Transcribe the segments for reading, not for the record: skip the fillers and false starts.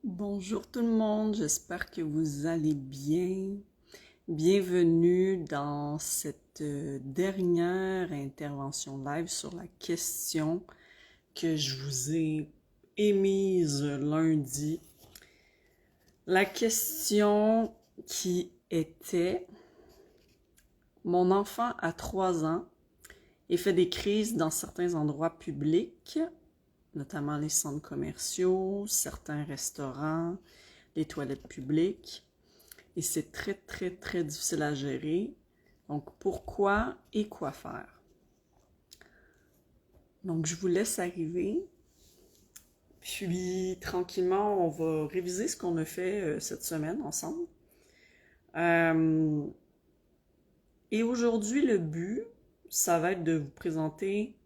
Bonjour tout le monde, j'espère que vous allez bien. Bienvenue dans cette dernière intervention live sur la question que je vous ai émise lundi. La question qui était: mon enfant a 3 ans et fait des crises dans certains endroits publics, notamment les centres commerciaux, certains restaurants, les toilettes publiques. Et c'est très, très, très difficile à gérer. Donc, pourquoi et quoi faire? Donc, je vous laisse arriver. Puis, tranquillement, on va réviser ce qu'on a fait cette semaine ensemble. Et aujourd'hui, le but, ça va être de vous présenter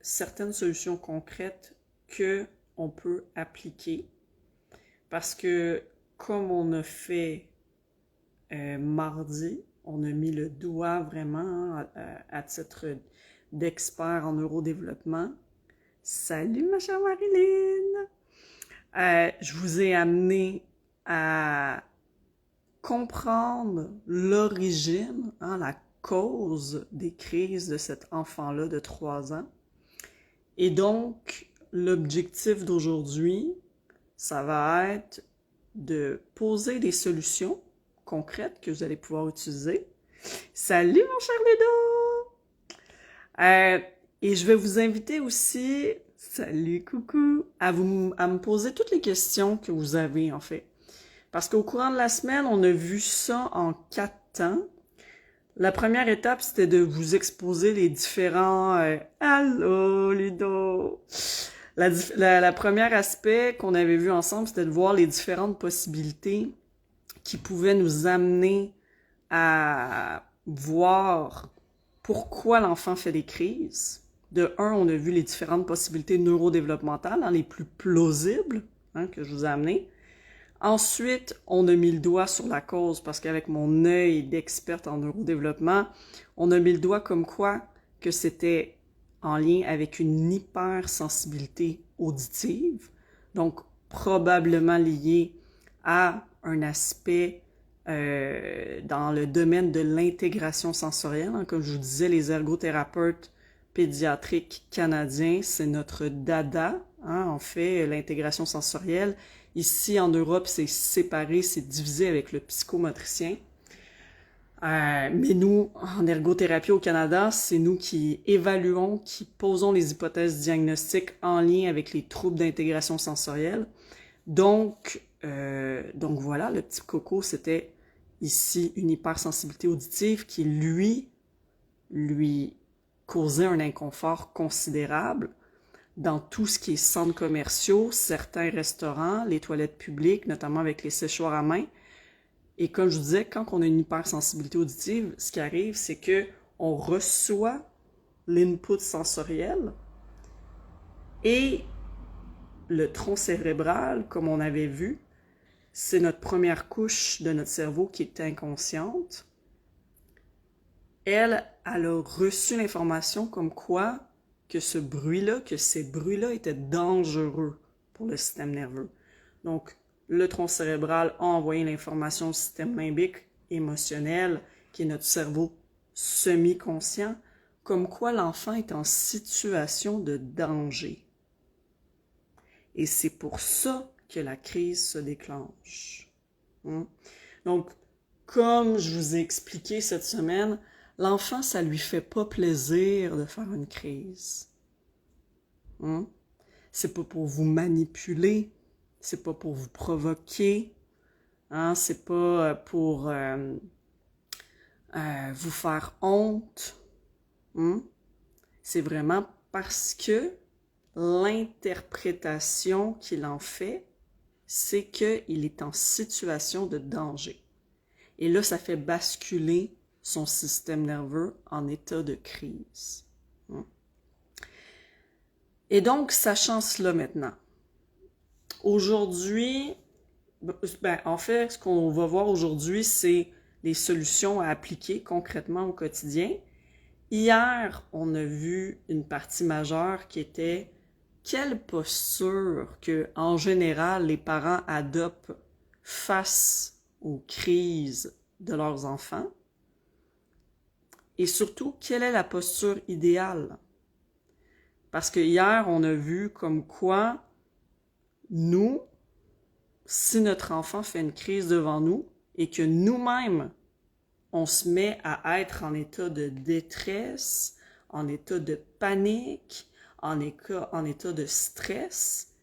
certaines solutions concrètes que on peut appliquer. Parce que, comme on a fait mardi, on a mis le doigt vraiment à titre d'expert en neurodéveloppement. Salut ma chère Marilyn! Je vous ai amené à comprendre l'origine, la cause des crises de cet enfant-là de 3 ans. Et donc, l'objectif d'aujourd'hui, ça va être de poser des solutions concrètes que vous allez pouvoir utiliser. Salut mon cher Ludo! Et je vais vous inviter aussi, salut coucou, à me poser toutes les questions que vous avez en fait. Parce qu'au courant de la semaine, on a vu ça en 4 temps. La première étape, c'était de vous exposer les différents... Allô Ludo! La premier aspect qu'on avait vu ensemble, c'était de voir les différentes possibilités qui pouvaient nous amener à voir pourquoi l'enfant fait des crises. De un, on a vu les différentes possibilités neurodéveloppementales, les plus plausibles que je vous ai amenées. Ensuite, on a mis le doigt sur la cause parce qu'avec mon œil d'experte en neurodéveloppement, on a mis le doigt comme quoi que c'était en lien avec une hypersensibilité auditive, donc probablement lié à un aspect dans le domaine de l'intégration sensorielle. Comme je vous disais, les ergothérapeutes pédiatriques canadiens, c'est notre dada, en fait, l'intégration sensorielle. Ici, en Europe, c'est séparé, c'est divisé avec le psychomotricien. Mais nous, en ergothérapie au Canada, c'est nous qui évaluons, qui posons les hypothèses diagnostiques en lien avec les troubles d'intégration sensorielle. Donc voilà, le petit coco, c'était ici une hypersensibilité auditive qui, lui causait un inconfort considérable dans tout ce qui est centres commerciaux, certains restaurants, les toilettes publiques, notamment avec les séchoirs à main. Et comme je vous disais, quand on a une hypersensibilité auditive, ce qui arrive, c'est que on reçoit l'input sensoriel et le tronc cérébral, comme on avait vu, c'est notre première couche de notre cerveau qui est inconsciente. Elle a reçu l'information comme quoi que ces bruits-là étaient dangereux pour le système nerveux. Donc, le tronc cérébral a envoyé l'information au système limbique émotionnel, qui est notre cerveau semi-conscient, comme quoi l'enfant est en situation de danger. Et c'est pour ça que la crise se déclenche. Donc, comme je vous ai expliqué cette semaine, l'enfant, ça lui fait pas plaisir de faire une crise. C'est pas pour vous manipuler, c'est pas pour vous provoquer, c'est pas pour vous faire honte. C'est vraiment parce que l'interprétation qu'il en fait, c'est qu'il est en situation de danger. Et là, ça fait basculer son système nerveux en état de crise. Et donc, sachant cela maintenant, aujourd'hui, en fait, ce qu'on va voir aujourd'hui, c'est les solutions à appliquer concrètement au quotidien. Hier, on a vu une partie majeure qui était quelle posture que, en général, les parents adoptent face aux crises de leurs enfants? Et surtout, quelle est la posture idéale? Parce que hier, on a vu comme quoi nous, si notre enfant fait une crise devant nous et que nous-mêmes, on se met à être en état de détresse, en état de panique, en état de stress,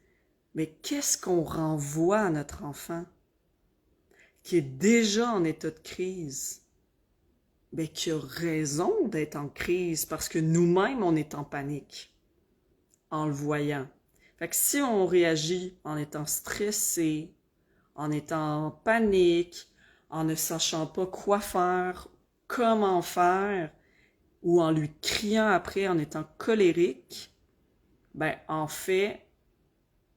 mais qu'est-ce qu'on renvoie à notre enfant qui est déjà en état de crise? Ben, qui a raison d'être en crise parce que nous-mêmes, on est en panique en le voyant. Fait que si on réagit en étant stressé, en étant en panique, en ne sachant pas quoi faire, comment faire, ou en lui criant après en étant colérique, ben en fait,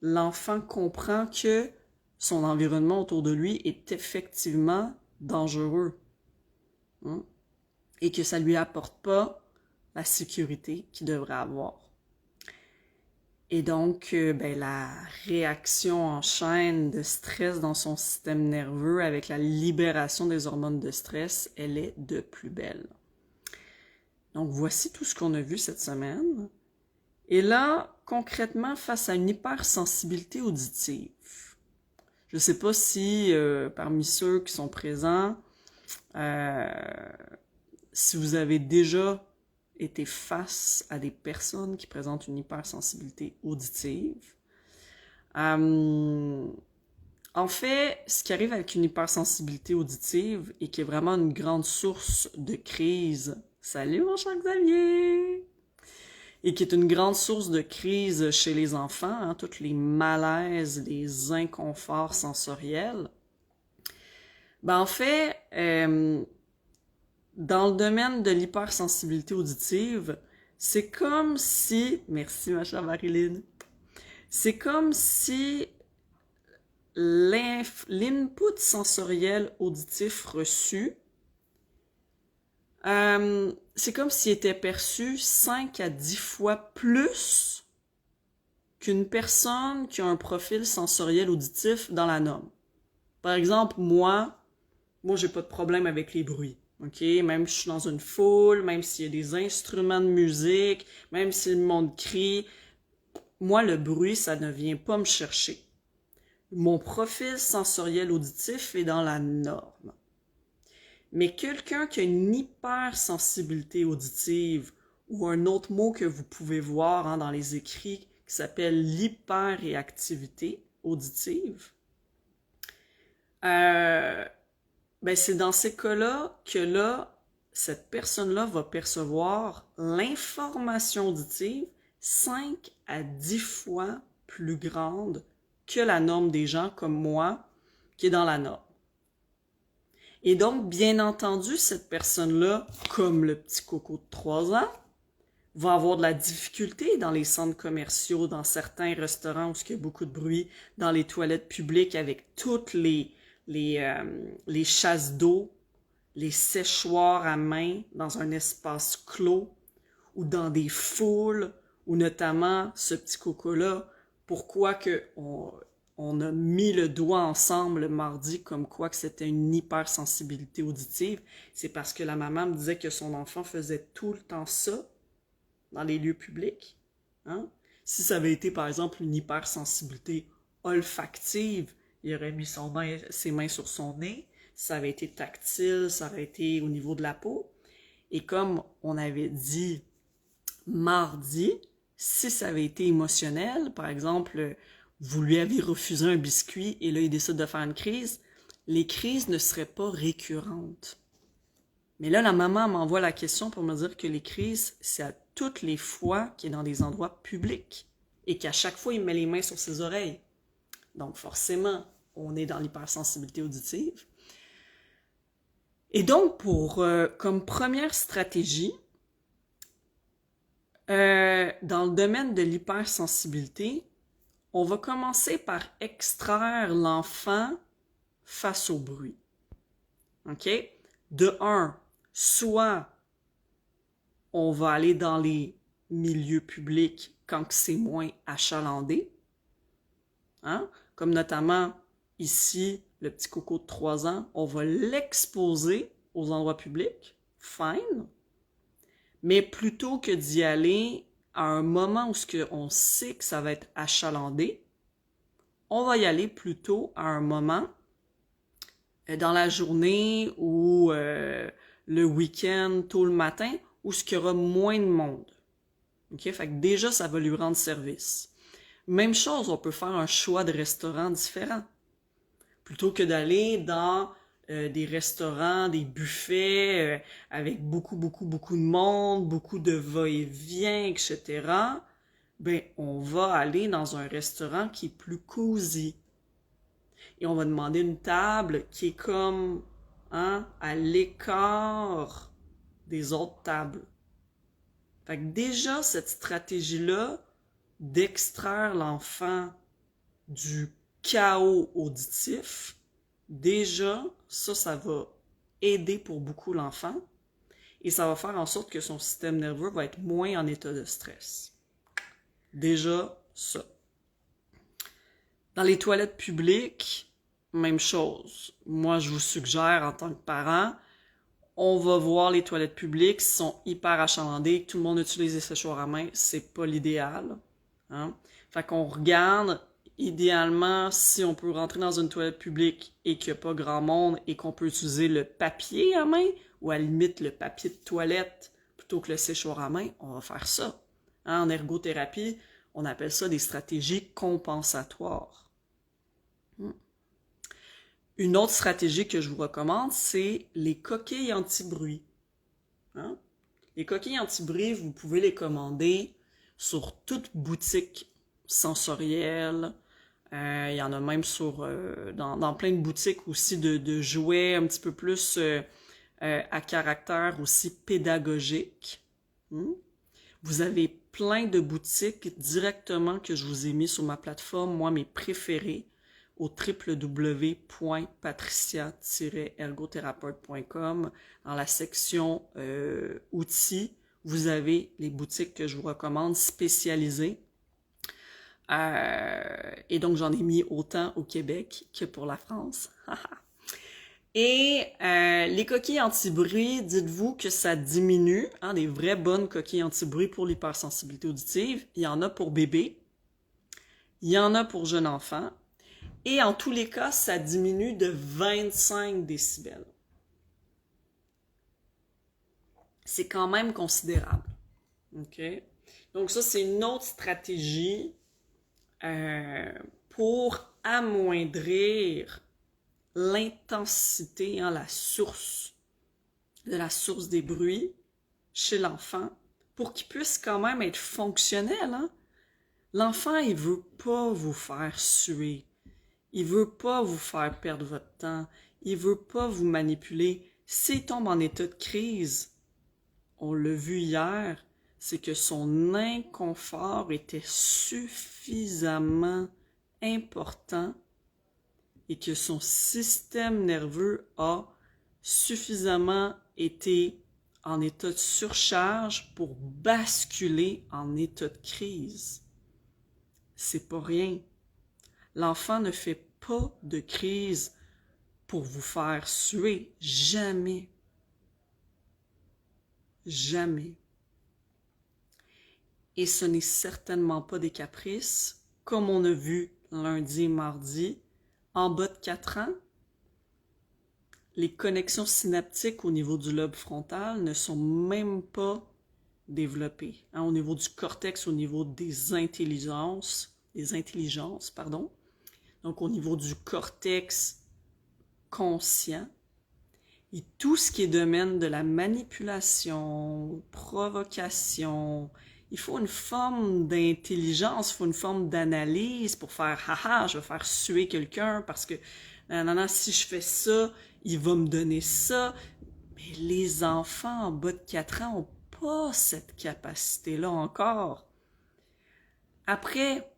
l'enfant comprend que son environnement autour de lui est effectivement dangereux. Hein? Et que ça lui apporte pas la sécurité qu'il devrait avoir. Et donc, ben, la réaction en chaîne de stress dans son système nerveux avec la libération des hormones de stress, elle est de plus belle. Donc, voici tout ce qu'on a vu cette semaine. Et là, concrètement, face à une hypersensibilité auditive, je ne sais pas si parmi ceux qui sont présents, si vous avez déjà été face à des personnes qui présentent une hypersensibilité auditive. En fait, ce qui arrive avec une hypersensibilité auditive et qui est vraiment une grande source de crise, salut mon cher Xavier, et qui est une grande source de crise chez les enfants, hein, tous les malaises, les inconforts sensoriels, ben en fait, dans le domaine de l'hypersensibilité auditive, c'est comme si, merci ma chère Marilyn, c'est comme si l'input sensoriel auditif reçu, c'est comme s'il était perçu 5 à 10 fois plus qu'une personne qui a un profil sensoriel auditif dans la norme. Par exemple, moi, j'ai pas de problème avec les bruits. OK? Même si je suis dans une foule, même s'il y a des instruments de musique, même si le monde crie, moi, le bruit, ça ne vient pas me chercher. Mon profil sensoriel auditif est dans la norme. Mais quelqu'un qui a une hypersensibilité auditive, ou un autre mot que vous pouvez voir dans les écrits qui s'appelle l'hyperréactivité auditive, ben c'est dans ces cas-là que là, cette personne-là va percevoir l'information auditive 5 à 10 fois plus grande que la norme des gens comme moi, qui est dans la norme. Et donc, bien entendu, cette personne-là, comme le petit coco de 3 ans, va avoir de la difficulté dans les centres commerciaux, dans certains restaurants où il y a beaucoup de bruit, dans les toilettes publiques avec toutes les chasses d'eau, les séchoirs à main dans un espace clos ou dans des foules, ou notamment ce petit coco-là, pourquoi on a mis le doigt ensemble le mardi comme quoi que c'était une hypersensibilité auditive, c'est parce que la maman me disait que son enfant faisait tout le temps ça dans les lieux publics. Hein? Si ça avait été, par exemple, une hypersensibilité olfactive, il aurait mis ses mains sur son nez. Si ça avait été tactile, ça aurait été au niveau de la peau. Et comme on avait dit mardi, si ça avait été émotionnel, par exemple, vous lui avez refusé un biscuit et là, il décide de faire une crise, les crises ne seraient pas récurrentes. Mais là, la maman m'envoie la question pour me dire que les crises, c'est à toutes les fois qu'il est dans des endroits publics et qu'à chaque fois, il met les mains sur ses oreilles. Donc, forcément, on est dans l'hypersensibilité auditive. Et donc, comme première stratégie, dans le domaine de l'hypersensibilité, on va commencer par extraire l'enfant face au bruit. OK? De un, soit on va aller dans les milieux publics quand c'est moins achalandé. Hein? Comme notamment ici, le petit coco de 3 ans, on va l'exposer aux endroits publics, fine, mais plutôt que d'y aller à un moment où on sait que ça va être achalandé, on va y aller plutôt à un moment dans la journée ou le week-end, tôt le matin, où il y aura moins de monde. Okay? Fait que déjà, ça va lui rendre service. Même chose, on peut faire un choix de restaurants différents. Plutôt que d'aller dans des restaurants, des buffets avec beaucoup de monde, beaucoup de va-et-vient, etc., ben, on va aller dans un restaurant qui est plus cosy. Et on va demander une table qui est comme à l'écart des autres tables. Fait que déjà, cette stratégie-là d'extraire l'enfant du chaos auditif, déjà, ça va aider pour beaucoup l'enfant et ça va faire en sorte que son système nerveux va être moins en état de stress. Déjà, ça. Dans les toilettes publiques, même chose. Moi, je vous suggère, en tant que parent, on va voir les toilettes publiques, qui sont hyper achalandées, tout le monde utilise les séchoirs à main, c'est pas l'idéal. Hein? Fait qu'on regarde, idéalement, si on peut rentrer dans une toilette publique et qu'il n'y a pas grand monde et qu'on peut utiliser le papier à main, ou à la limite le papier de toilette, plutôt que le séchoir à main, on va faire ça. Hein? En ergothérapie, on appelle ça des stratégies compensatoires. Une autre stratégie que je vous recommande, c'est les coquilles anti-bruit. Hein? Les coquilles anti-bruit, vous pouvez les commander sur toute boutique sensorielle. Il y en a même dans plein de boutiques aussi de jouets un petit peu plus à caractère aussi pédagogique. Vous avez plein de boutiques directement que je vous ai mis sur ma plateforme, moi mes préférés, au www.patricia-ergothérapeute.com. Dans la section outils, vous avez les boutiques que je vous recommande spécialisées. Et donc, j'en ai mis autant au Québec que pour la France. Et les coquilles anti-bruit, dites-vous que ça diminue, des vraies bonnes coquilles anti-bruit pour l'hypersensibilité auditive. Il y en a pour bébé, il y en a pour jeune enfant, et en tous les cas, ça diminue de 25 décibels. C'est quand même considérable. OK? Donc ça, c'est une autre stratégie pour amoindrir l'intensité, la source des bruits chez l'enfant pour qu'il puisse quand même être fonctionnel. Hein? L'enfant, il veut pas vous faire suer. Il veut pas vous faire perdre votre temps. Il veut pas vous manipuler. S'il tombe en état de crise, on l'a vu hier, c'est que son inconfort était suffisamment important et que son système nerveux a suffisamment été en état de surcharge pour basculer en état de crise. C'est pas rien. L'enfant ne fait pas de crise pour vous faire suer. Jamais. Jamais. Et ce n'est certainement pas des caprices, comme on a vu lundi et mardi. En bas de 4 ans, les connexions synaptiques au niveau du lobe frontal ne sont même pas développées. Au niveau du cortex, au niveau des intelligences, donc au niveau du cortex conscient, et tout ce qui est domaine de la manipulation, provocation, il faut une forme d'intelligence, il faut une forme d'analyse pour faire « haha, je vais faire suer quelqu'un parce que si je fais ça, il va me donner ça ». Mais les enfants en bas de 4 ans n'ont pas cette capacité-là encore. Après,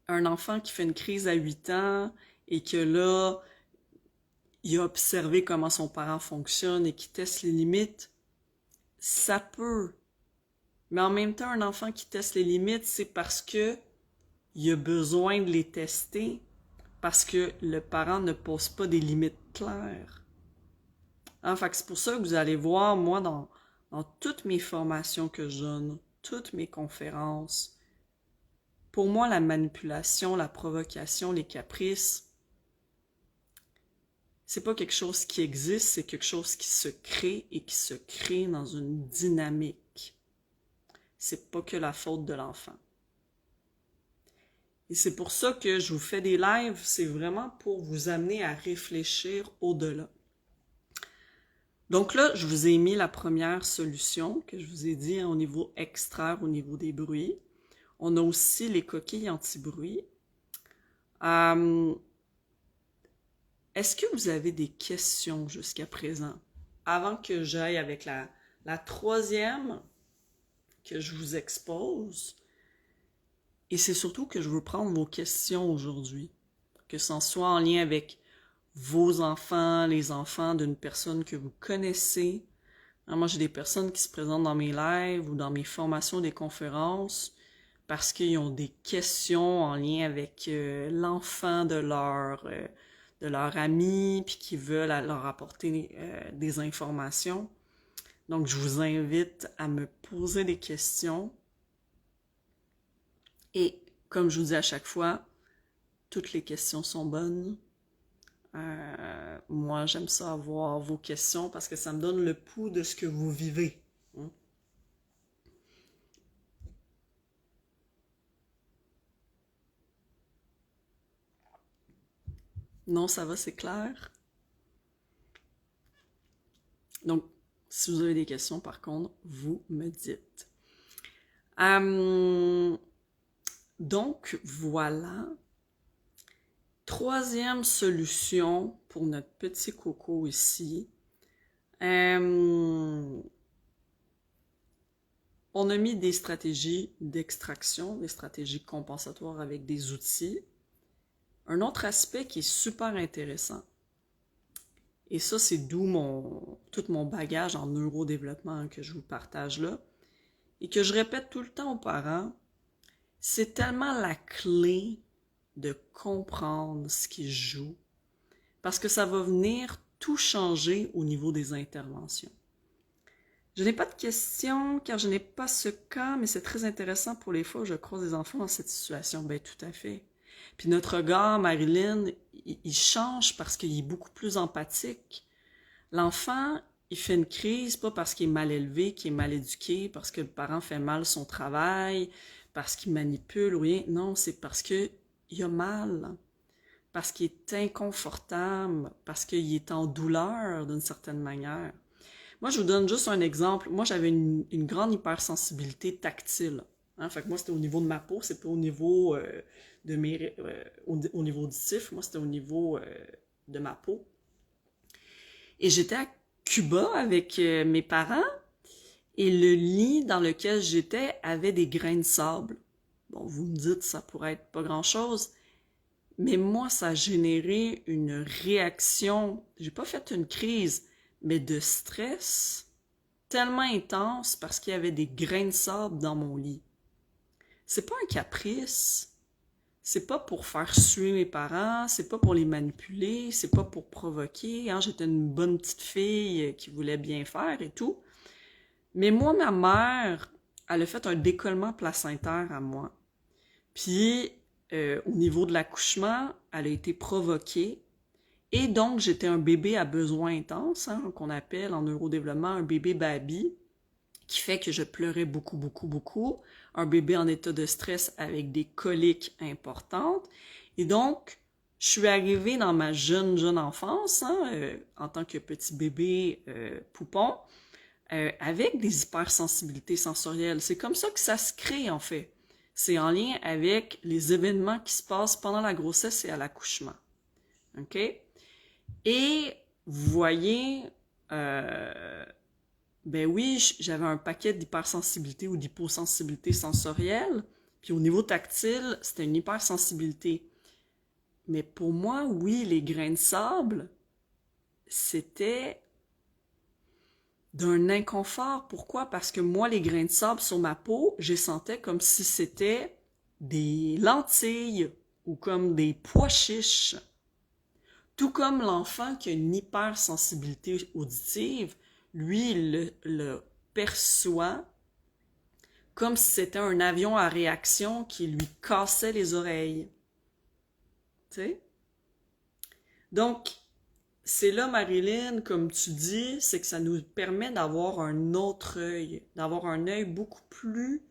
un enfant qui fait une crise à 8 ans et que là, il a observé comment son parent fonctionne et qui teste les limites, ça peut. Mais en même temps, un enfant qui teste les limites, c'est parce que il a besoin de les tester, parce que le parent ne pose pas des limites claires. Hein, fait que c'est pour ça que vous allez voir, moi, dans toutes mes formations que je donne, toutes mes conférences, pour moi, la manipulation, la provocation, les caprices, c'est pas quelque chose qui existe, c'est quelque chose qui se crée et qui se crée dans une dynamique. C'est pas que la faute de l'enfant. Et c'est pour ça que je vous fais des lives, c'est vraiment pour vous amener à réfléchir au-delà. Donc là, je vous ai mis la première solution que je vous ai dit au niveau extraire, au niveau des bruits. On a aussi les coquilles anti-bruit. Est-ce que vous avez des questions jusqu'à présent? Avant que j'aille avec la troisième que je vous expose, et c'est surtout que je veux prendre vos questions aujourd'hui, que ce soit en lien avec vos enfants, les enfants d'une personne que vous connaissez. Moi, j'ai des personnes qui se présentent dans mes lives ou dans mes formations, des conférences, parce qu'ils ont des questions en lien avec l'enfant de leur ami, puis qui veulent leur apporter des informations. Donc, je vous invite à me poser des questions. Et comme je vous dis à chaque fois, toutes les questions sont bonnes. Moi, j'aime ça avoir vos questions parce que ça me donne le pouls de ce que vous vivez. Hein? Non, ça va, c'est clair? Donc, si vous avez des questions, par contre, vous me dites. Donc, voilà. Troisième solution pour notre petit coco ici. On a mis des stratégies d'extraction, des stratégies compensatoires avec des outils. Un autre aspect qui est super intéressant, et ça c'est d'où tout mon bagage en neurodéveloppement que je vous partage là, et que je répète tout le temps aux parents, c'est tellement la clé de comprendre ce qui se joue, parce que ça va venir tout changer au niveau des interventions. Je n'ai pas de questions car je n'ai pas ce cas, mais c'est très intéressant pour les fois où je croise des enfants dans cette situation. Ben tout à fait. Puis notre regard, Marilyn, il change parce qu'il est beaucoup plus empathique. L'enfant, il fait une crise pas parce qu'il est mal élevé, qu'il est mal éduqué, parce que le parent fait mal son travail, parce qu'il manipule ou rien. Non, c'est parce que il a mal, parce qu'il est inconfortable, parce qu'il est en douleur d'une certaine manière. Moi, je vous donne juste un exemple. Moi, j'avais une grande hypersensibilité tactile. Hein? Fait que moi, c'était au niveau de ma peau, c'était pas au niveau au niveau auditif. Moi, c'était au niveau de ma peau. Et j'étais à Cuba avec mes parents et le lit dans lequel j'étais avait des grains de sable. Bon, vous me dites, ça pourrait être pas grand-chose, mais moi, ça a généré une réaction. J'ai pas fait une crise, mais de stress tellement intense parce qu'il y avait des grains de sable dans mon lit. C'est pas un caprice. C'est pas pour faire suer mes parents, c'est pas pour les manipuler, c'est pas pour provoquer. Hein? J'étais une bonne petite fille qui voulait bien faire et tout. Mais moi, ma mère, elle a fait un décollement placentaire à moi. Puis, au niveau de l'accouchement, elle a été provoquée. Et donc, j'étais un bébé à besoins intenses, hein, qu'on appelle en neurodéveloppement un bébé baby, qui fait que je pleurais beaucoup, beaucoup, beaucoup. Un bébé en état de stress avec des coliques importantes. Et donc, je suis arrivée dans ma jeune enfance, hein, en tant que petit bébé poupon, avec des hypersensibilités sensorielles. C'est comme ça que ça se crée, en fait. C'est en lien avec les événements qui se passent pendant la grossesse et à l'accouchement. OK? Et vous voyez, ben oui, j'avais un paquet d'hypersensibilité ou d'hyposensibilité sensorielle. Puis au niveau tactile, c'était une hypersensibilité. Mais pour moi, oui, les grains de sable, c'était d'un inconfort. Pourquoi? Parce que moi, les grains de sable sur ma peau, je les sentais comme si c'était des lentilles ou comme des pois chiches. Tout comme l'enfant qui a une hypersensibilité auditive, lui, il le perçoit comme si c'était un avion à réaction qui lui cassait les oreilles. Tu sais? Donc, c'est là, Marilyn, comme tu dis, c'est que ça nous permet d'avoir un autre œil, d'avoir un œil beaucoup plus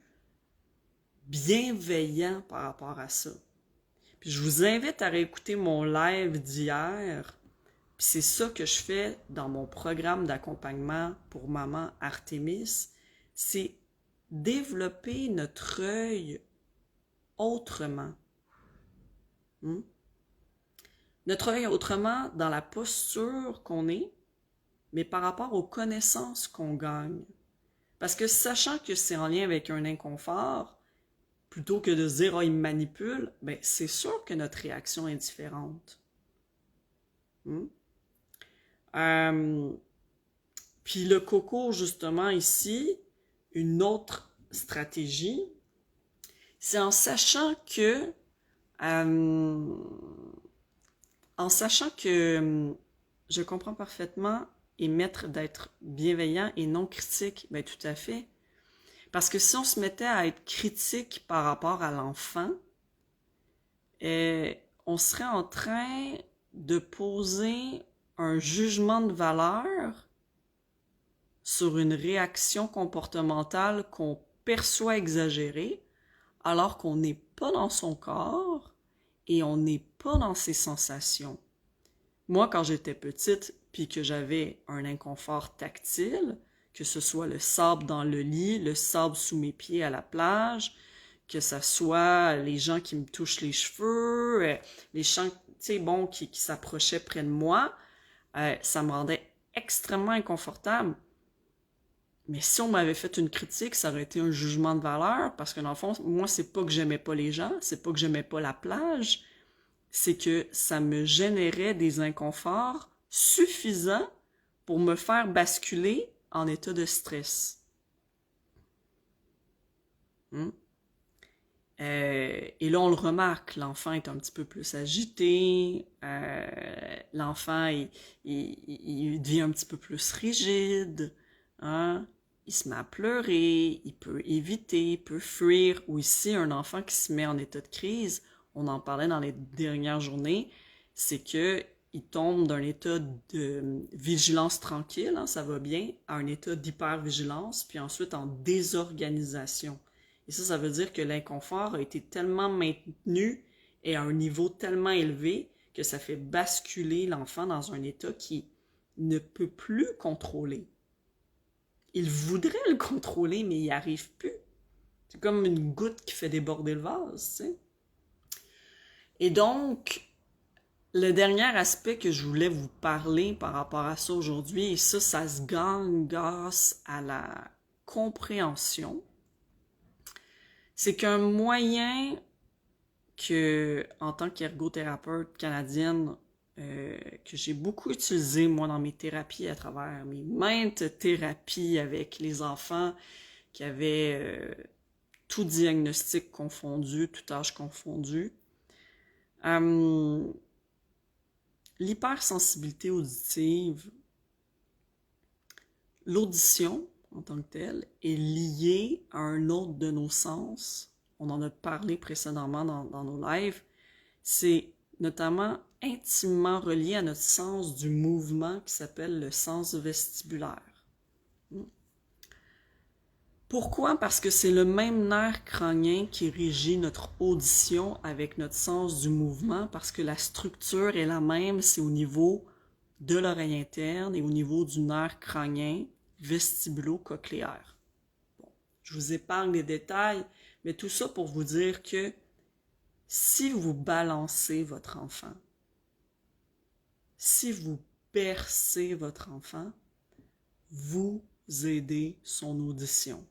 bienveillant par rapport à ça. Puis je vous invite à réécouter mon live d'hier. Puis c'est ça que je fais dans mon programme d'accompagnement pour maman Artémis, c'est développer notre œil autrement. Hmm? Notre œil autrement dans la posture qu'on est, mais par rapport aux connaissances qu'on gagne. Parce que sachant que c'est en lien avec un inconfort, plutôt que de se dire « oh, il me manipule », ben c'est sûr que notre réaction est différente. Hmm? Puis le coco, justement, ici, une autre stratégie, c'est euh, en sachant que je comprends parfaitement et maître d'être bienveillant et non critique, ben tout à fait. Parce que si on se mettait à être critique par rapport à l'enfant, on serait en train de poser un jugement de valeur sur une réaction comportementale qu'on perçoit exagérée, alors qu'on n'est pas dans son corps et on n'est pas dans ses sensations. Moi, quand j'étais petite, puis que j'avais un inconfort tactile, que ce soit le sable dans le lit, le sable sous mes pieds à la plage, que ce soit les gens qui me touchent les cheveux, les gens, tu sais, bon, qui s'approchaient près de moi, ça me rendait extrêmement inconfortable. Mais si on m'avait fait une critique, ça aurait été un jugement de valeur, parce que dans le fond, moi, c'est pas que j'aimais pas les gens, c'est pas que j'aimais pas la plage, c'est que ça me générait des inconforts suffisants pour me faire basculer en état de stress. Hmm? Et là, on le remarque, l'enfant est un petit peu plus agité, l'enfant, il devient un petit peu plus rigide, hein? Il se met à pleurer, il peut éviter, il peut fuir, ou ici, un enfant qui se met en état de crise, on en parlait dans les dernières journées, c'est que il tombe d'un état de vigilance tranquille, hein, ça va bien, à un état d'hypervigilance, puis ensuite en désorganisation. Et ça veut dire que l'inconfort a été tellement maintenu et à un niveau tellement élevé que ça fait basculer l'enfant dans un état qui ne peut plus contrôler. Il voudrait le contrôler, mais il n'y arrive plus. C'est comme une goutte qui fait déborder le vase, tu sais. Et donc, le dernier aspect que je voulais vous parler par rapport à ça aujourd'hui, et ça se gagne grâce à la compréhension, c'est qu'un moyen que, en tant qu'ergothérapeute canadienne, que j'ai beaucoup utilisé, moi, dans mes thérapies à travers mes maintes thérapies avec les enfants qui avaient tout diagnostic confondu, tout âge confondu. L'hypersensibilité auditive, l'audition en tant que telle, est liée à un autre de nos sens. On en a parlé précédemment dans nos lives. C'est notamment intimement relié à notre sens du mouvement qui s'appelle le sens vestibulaire. Pourquoi? Parce que c'est le même nerf crânien qui régit notre audition avec notre sens du mouvement, parce que la structure est la même, c'est au niveau de l'oreille interne et au niveau du nerf crânien vestibulo-cochléaire. Bon, je vous épargne les détails, mais tout ça pour vous dire que si vous balancez votre enfant, si vous bercez votre enfant, vous aidez son audition.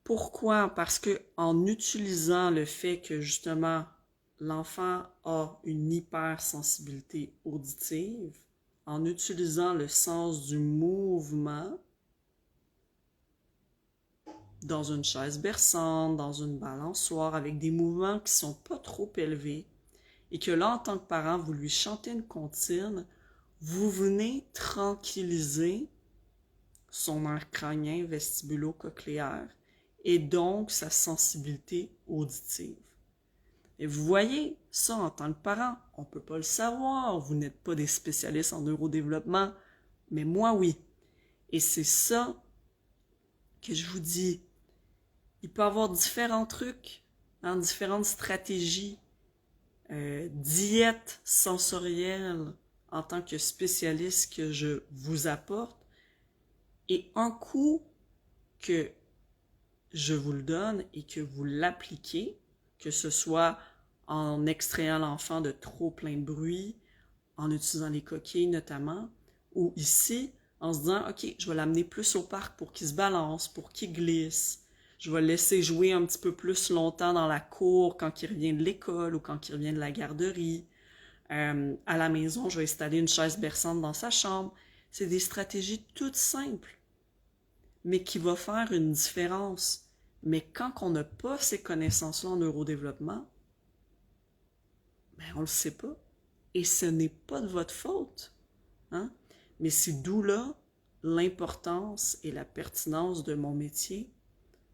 Pourquoi? Parce que en utilisant le fait que justement l'enfant a une hypersensibilité auditive, en utilisant le sens du mouvement, dans une chaise berçante, dans une balançoire, avec des mouvements qui sont pas trop élevés, et que là, en tant que parent, vous lui chantez une comptine, vous venez tranquilliser son nerf crânien vestibulo-cochléaire et donc sa sensibilité auditive. Et vous voyez, ça en tant que parent, on ne peut pas le savoir, vous n'êtes pas des spécialistes en neurodéveloppement, mais moi oui. Et c'est ça que je vous dis. Il peut y avoir différents trucs, différentes stratégies, diète sensorielle en tant que spécialiste que je vous apporte. Et un coup que je vous le donne et que vous l'appliquez, que ce soit en extrayant l'enfant de trop plein de bruit, en utilisant les coquilles notamment, ou ici, en se disant, OK, je vais l'amener plus au parc pour qu'il se balance, pour qu'il glisse. Je vais le laisser jouer un petit peu plus longtemps dans la cour quand il revient de l'école ou quand il revient de la garderie. À la maison, je vais installer une chaise berçante dans sa chambre. C'est des stratégies toutes simples, mais qui vont faire une différence. Mais quand on n'a pas ces connaissances-là en neurodéveloppement, ben on le sait pas. Et ce n'est pas de votre faute. Hein? Mais c'est d'où là l'importance et la pertinence de mon métier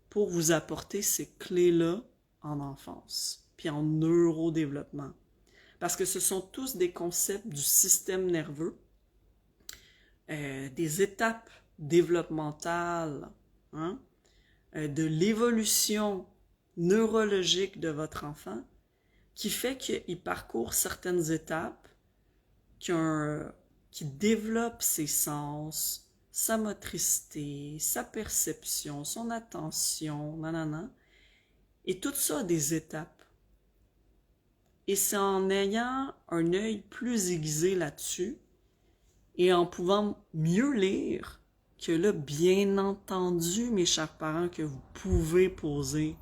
pour vous apporter ces clés-là en enfance, puis en neurodéveloppement. Parce que ce sont tous des concepts du système nerveux, des étapes développementales, hein, de l'évolution neurologique de votre enfant, qui fait qu'il parcourt certaines étapes, qui développe ses sens, sa motricité, sa perception, son attention, nanana. Et tout ça a des étapes. Et c'est en ayant un œil plus aiguisé là-dessus et en pouvant mieux lire que là, bien entendu, mes chers parents, que vous pouvez poser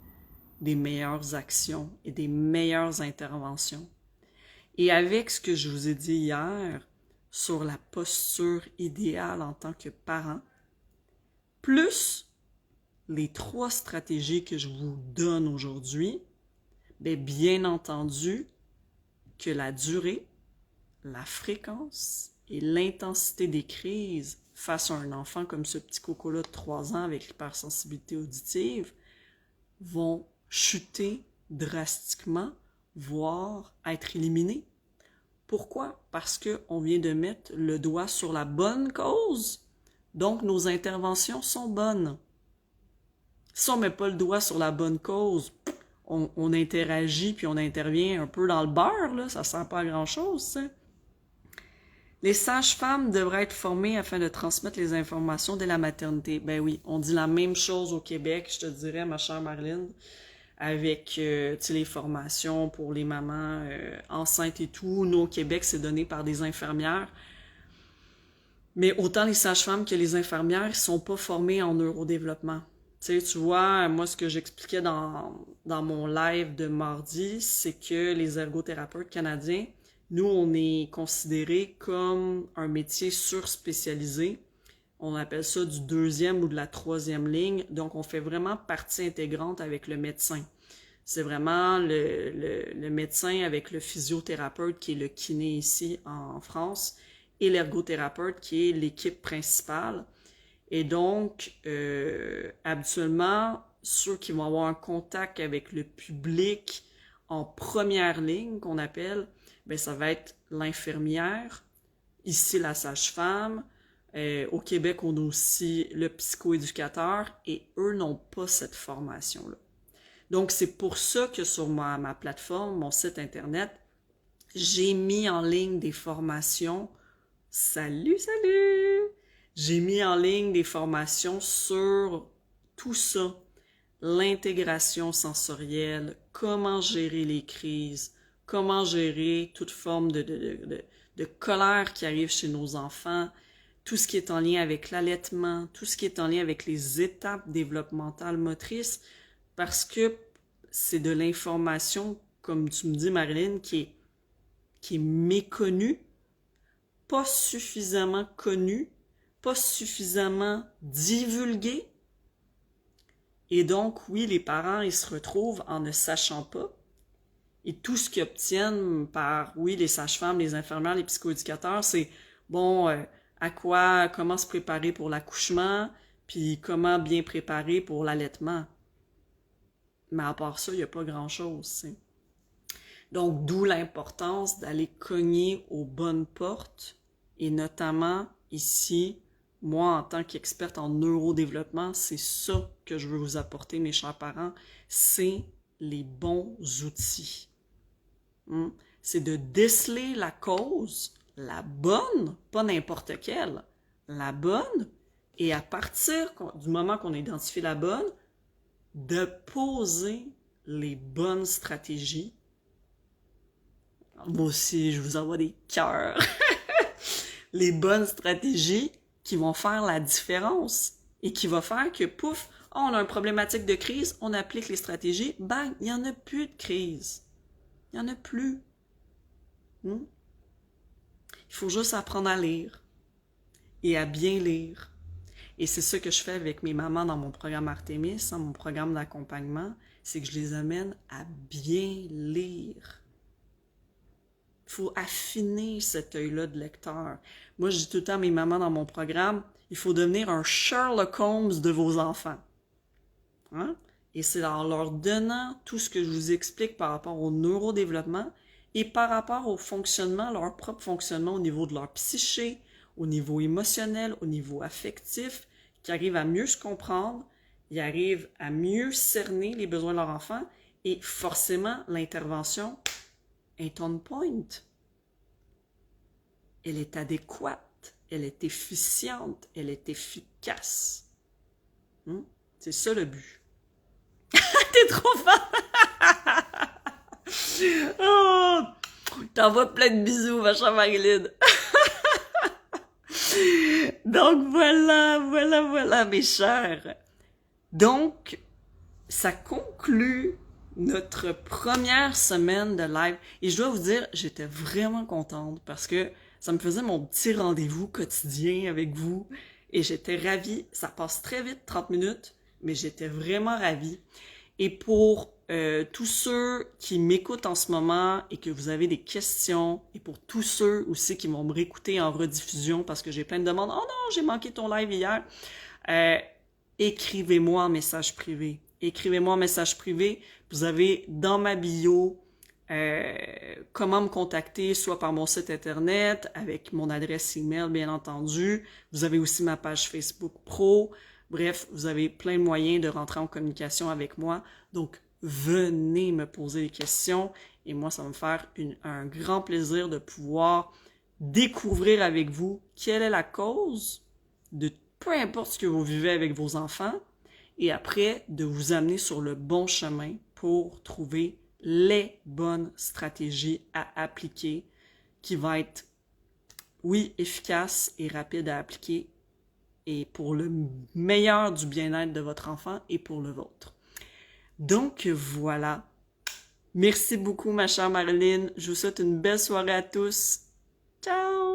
des meilleures actions et des meilleures interventions. Et avec ce que je vous ai dit hier sur la posture idéale en tant que parent, plus les 3 stratégies que je vous donne aujourd'hui, bien entendu que la durée, la fréquence et l'intensité des crises face à un enfant comme ce petit coco-là de 3 ans avec l'hypersensibilité auditive vont chuter drastiquement, voire être éliminés. Pourquoi? Parce qu'on vient de mettre le doigt sur la bonne cause, donc nos interventions sont bonnes. Si on ne met pas le doigt sur la bonne cause, on interagit puis on intervient un peu dans le beurre, là, ça ne sert pas à grand-chose, ça. Les sages-femmes devraient être formées afin de transmettre les informations dès la maternité. Ben oui, on dit la même chose au Québec, je te dirais, ma chère Marilyn, avec les formations pour les mamans enceintes et tout. Nous, au Québec, c'est donné par des infirmières. Mais autant les sages-femmes que les infirmières ne sont pas formées en neurodéveloppement. Tu vois, moi, ce que j'expliquais dans mon live de mardi, c'est que les ergothérapeutes canadiens, nous, on est considérés comme un métier surspécialisé. On appelle ça du 2e ou de la 3e ligne. Donc, on fait vraiment partie intégrante avec le médecin. C'est vraiment le médecin avec le physiothérapeute qui est le kiné ici en France et l'ergothérapeute qui est l'équipe principale. Et donc, habituellement, ceux qui vont avoir un contact avec le public en première ligne, qu'on appelle, ça va être l'infirmière, ici la sage-femme. Au Québec, on a aussi le psychoéducateur et eux n'ont pas cette formation-là. Donc, c'est pour ça que sur ma plateforme, mon site internet, j'ai mis en ligne des formations. Salut! J'ai mis en ligne des formations sur tout ça. L'intégration sensorielle, comment gérer les crises, comment gérer toute forme de colère qui arrive chez nos enfants, tout ce qui est en lien avec l'allaitement, tout ce qui est en lien avec les étapes développementales motrices, parce que c'est de l'information comme tu me dis, Marilyn, qui est méconnu, pas suffisamment connu, pas suffisamment divulgué. Et donc, oui, les parents, ils se retrouvent en ne sachant pas. Et tout ce qu'ils obtiennent par, oui, les sages-femmes, les infirmières, les psychoéducateurs, c'est, bon, comment se préparer pour l'accouchement, puis comment bien préparer pour l'allaitement. Mais à part ça, il n'y a pas grand-chose, t'sais. Donc, d'où l'importance d'aller cogner aux bonnes portes, et notamment, ici, moi, en tant qu'experte en neurodéveloppement, c'est ça que je veux vous apporter, mes chers parents, c'est les bons outils. C'est de déceler la cause, la bonne, pas n'importe quelle, la bonne, et à partir du moment qu'on a identifié la bonne, de poser les bonnes stratégies. Moi aussi, je vous envoie des cœurs. Les bonnes stratégies qui vont faire la différence et qui va faire que, pouf, on a une problématique de crise, on applique les stratégies, bang, il n'y en a plus de crise. Il n'y en a plus. Il faut juste apprendre à lire et à bien lire. Et c'est ça que je fais avec mes mamans dans mon programme Artémis, mon programme d'accompagnement, c'est que je les amène à bien lire. Il faut affiner cet œil-là de lecteur. Moi, je dis tout le temps à mes mamans dans mon programme, il faut devenir un Sherlock Holmes de vos enfants. Et c'est en leur donnant tout ce que je vous explique par rapport au neurodéveloppement et par rapport au fonctionnement, leur propre fonctionnement au niveau de leur psyché, au niveau émotionnel, au niveau affectif, qui arrivent à mieux se comprendre, ils arrivent à mieux cerner les besoins de leur enfant et forcément, l'intervention est on point. Elle est adéquate, elle est efficiente, elle est efficace. C'est ça le but. T'es trop fort! Oh, t'envoies plein de bisous, ma chère Marilyn. Donc voilà, mes chers. Donc, ça conclut notre première semaine de live. Et je dois vous dire, j'étais vraiment contente parce que ça me faisait mon petit rendez-vous quotidien avec vous. Et j'étais ravie. Ça passe très vite, 30 minutes, mais j'étais vraiment ravie. Et pour tous ceux qui m'écoutent en ce moment et que vous avez des questions, et pour tous ceux aussi qui vont me réécouter en rediffusion parce que j'ai plein de demandes, « Oh non, j'ai manqué ton live hier! » Écrivez-moi en message privé. Écrivez-moi en message privé. Vous avez dans ma bio comment me contacter, soit par mon site internet, avec mon adresse email, bien entendu. Vous avez aussi ma page Facebook Pro. Bref, vous avez plein de moyens de rentrer en communication avec moi. Donc, venez me poser des questions et moi, ça va me faire un grand plaisir de pouvoir découvrir avec vous quelle est la cause de peu importe ce que vous vivez avec vos enfants et après, de vous amener sur le bon chemin pour trouver les bonnes stratégies à appliquer qui va être, oui, efficace et rapide à appliquer et pour le meilleur du bien-être de votre enfant et pour le vôtre. Donc voilà. Merci beaucoup ma chère Marilyn. Je vous souhaite une belle soirée à tous. Ciao!